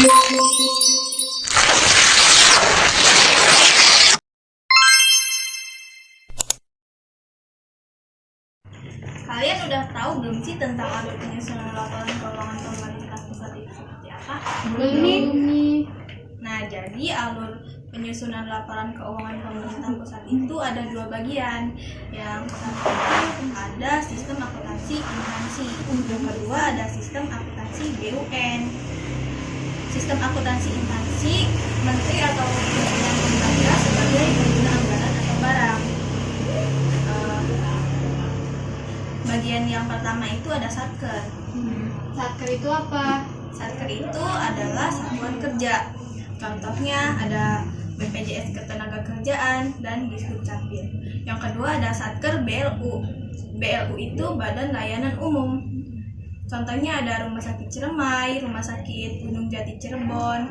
Kalian udah tahu belum sih tentang alur penyusunan laporan keuangan pemerintah pusat itu seperti apa? Belum nih. Nah, jadi alur penyusunan laporan keuangan pemerintah pusat itu ada dua bagian. Yang pertama ada sistem akuntansi instansi, yang kedua ada sistem akuntansi BUN. Sistem akuntansi instansi, menteri atau pimpinan lembaga sebagai pengguna anggaran atau barang. Bagian yang pertama itu ada satker. Satker itu apa? Satker itu adalah satuan kerja. Contohnya ada BPJS Ketenagakerjaan dan Disdukcapil. Yang kedua ada satker BLU. BLU itu Badan Layanan Umum. Contohnya ada Rumah Sakit Ciremai, Rumah Sakit Gunung Jati Cirebon.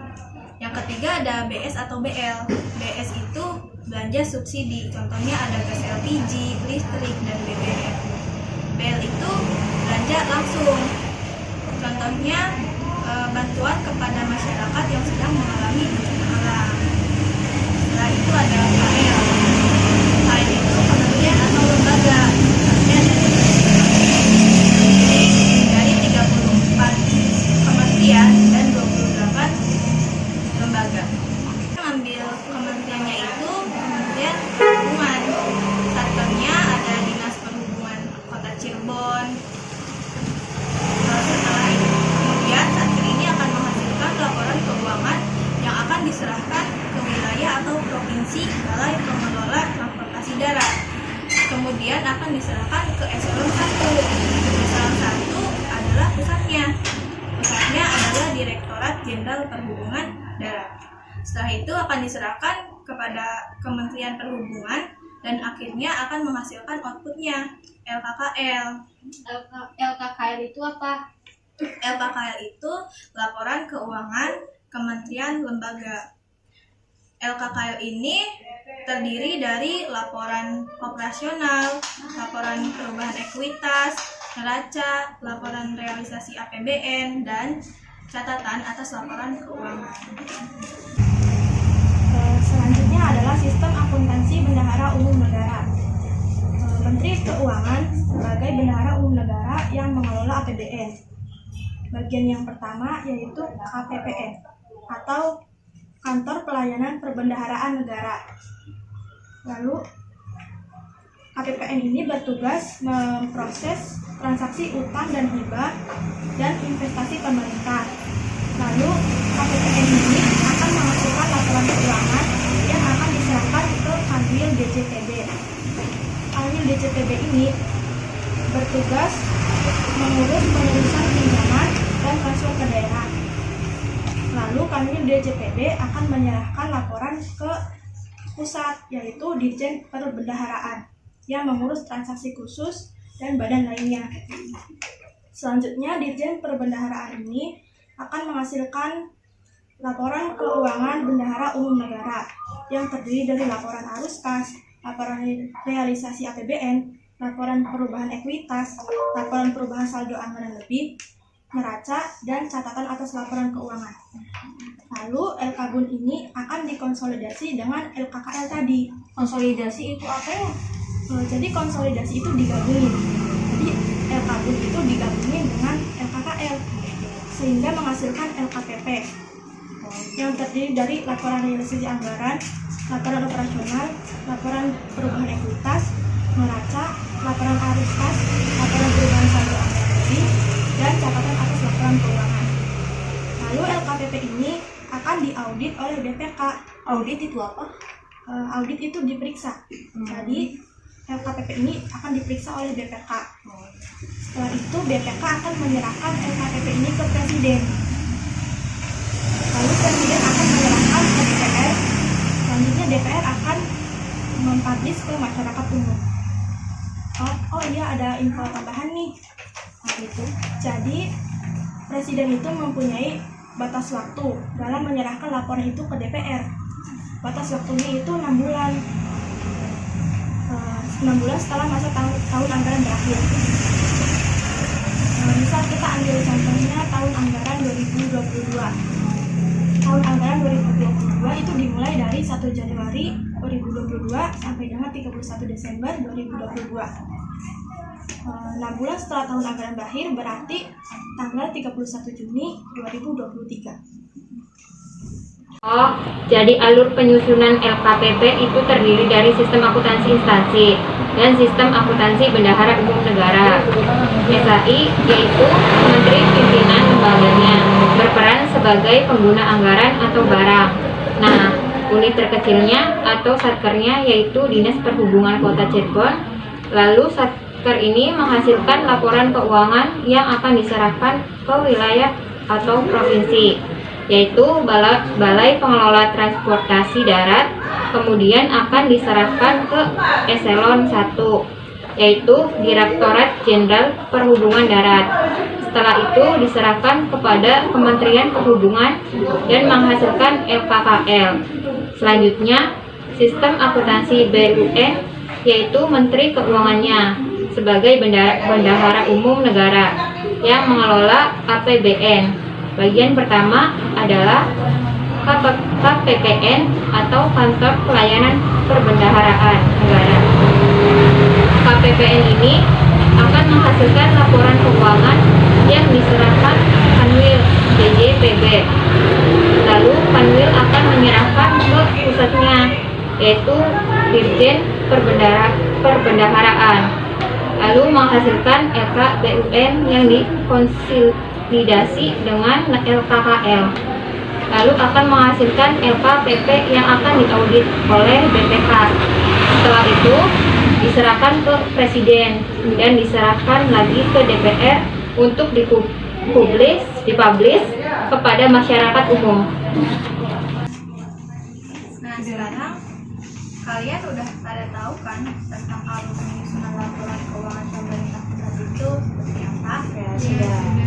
Yang ketiga ada BS atau BL. BS itu belanja subsidi. Contohnya ada gas LPG, listrik, dan BBM. BL itu belanja langsung. Contohnya bantuan kepada masyarakat yang sedang mengalami bencana alam. Setelah itu ada KL. KL itu kementerian atau lembaga. Dari 34 kementerian dan 28 lembaga. Mengambil kementeriannya itu Kementerian Perhubungan. Satkernya ada Dinas Perhubungan Kota Cirebon. Setelah itu kemudian satker ini akan menghasilkan laporan keuangan yang akan diserahkan ke wilayah atau provinsi Balai Pengelola Transportasi Darat. Kemudian akan diserahkan ke eselon 1. Eselon 1 adalah pusatnya. Pusatnya adalah Direktorat Jenderal Perhubungan Darat. Setelah itu akan diserahkan kepada Kementerian Perhubungan dan akhirnya akan menghasilkan outputnya, LKKL. LKKL itu apa? LKKL itu laporan keuangan Kementerian Lembaga. LKKL ini terdiri dari laporan operasional, laporan perubahan ekuitas, neraca, laporan realisasi APBN, dan catatan atas laporan keuangan. Selanjutnya adalah sistem akuntansi bendahara umum negara. Menteri Keuangan sebagai bendahara umum negara yang mengelola APBN. Bagian yang pertama yaitu KPPN atau Kantor Pelayanan Perbendaharaan Negara. Lalu KPPN ini bertugas memproses transaksi utang dan hibah dan investasi pemerintah. Lalu KPPN ini akan menghasilkan laporan keuangan yang akan diserahkan ke Kanwil DJPB. Kanwil DJPB ini bertugas mengurus penerusan pinjaman dan transfer ke daerah. Lalu Kanwil DJPB akan menyerahkan laporan ke pusat, yaitu Dirjen Perbendaharaan yang mengurus transaksi khusus dan badan lainnya. Selanjutnya Dirjen Perbendaharaan ini akan menghasilkan laporan keuangan bendahara umum negara yang terdiri dari laporan arus kas, laporan realisasi APBN, laporan perubahan ekuitas, laporan perubahan saldo anggaran lebih, neraca, dan catatan atas laporan keuangan. Lalu LKBUN ini akan dikonsolidasi dengan LKKL tadi. Konsolidasi itu apa ya? Jadi konsolidasi itu digabungin. Jadi LKBUN itu digabungin dengan LKKL sehingga menghasilkan LKPP yang terdiri dari laporan realisasi anggaran, laporan operasional, laporan perubahan ekuitas, neraca, laporan arus kas, laporan perubahan saldo anggaran lebih, dan catatan atas laporan keuangan. Lalu LKPP ini akan diaudit oleh BPK. Audit itu apa? Audit itu diperiksa. Jadi LKPP ini akan diperiksa oleh BPK. Setelah itu BPK akan menyerahkan LKPP ini ke Presiden. Lalu Presiden akan menyerahkan ke DPR. Selanjutnya DPR akan mempublish ke masyarakat umum. Oh iya, ada info tambahan nih. Jadi Presiden itu mempunyai batas waktu dalam menyerahkan laporan itu ke DPR. Batas waktunya itu 6 bulan. 6 bulan setelah masa tahun anggaran berakhir. Misal kita ambil contohnya tahun anggaran 2022. Januari 2022 sampai dengan 31 Desember 2022. 6 bulan setelah tahun anggaran berakhir berarti tanggal 31 Juni 2023. Oh, jadi alur penyusunan LKPP itu terdiri dari sistem akuntansi instansi dan sistem akuntansi bendahara umum negara. SAI yaitu Menteri Pimpinan Lembaganya berperan sebagai pengguna anggaran atau barang. Nah, unit terkecilnya atau satkernya yaitu Dinas Perhubungan Kota Cirebon. Lalu satker ini menghasilkan laporan keuangan yang akan diserahkan ke wilayah atau provinsi, yaitu Balai Pengelola Transportasi Darat, kemudian akan diserahkan ke Eselon 1, yaitu Direktorat Jenderal Perhubungan Darat. Setelah itu diserahkan kepada Kementerian Perhubungan dan menghasilkan LKKL. Selanjutnya, sistem akuntansi BUN, yaitu Menteri Keuangannya sebagai bendahara umum negara yang mengelola APBN. Bagian pertama adalah KPPN atau Kantor Pelayanan Perbendaharaan Negara. KPPN ini akan menghasilkan laporan keuangan yang diserahkan Kanwil DJPB. Lalu Kanwil akan menyerahkan ke pusatnya, yaitu Dirjen Perbendaharaan. Lalu menghasilkan LKBUN yang dikonsolidasi dengan LKKL. Lalu akan menghasilkan LKPP yang akan diaudit oleh BPK. Setelah itu diserahkan ke Presiden dan diserahkan lagi ke DPR untuk dipublish kepada masyarakat umum. Nah, sekarang kalian udah pada tahu kan tentang alur penyusunan laporan keuangan pemerintah pusat itu seperti apa? Ya, sudah.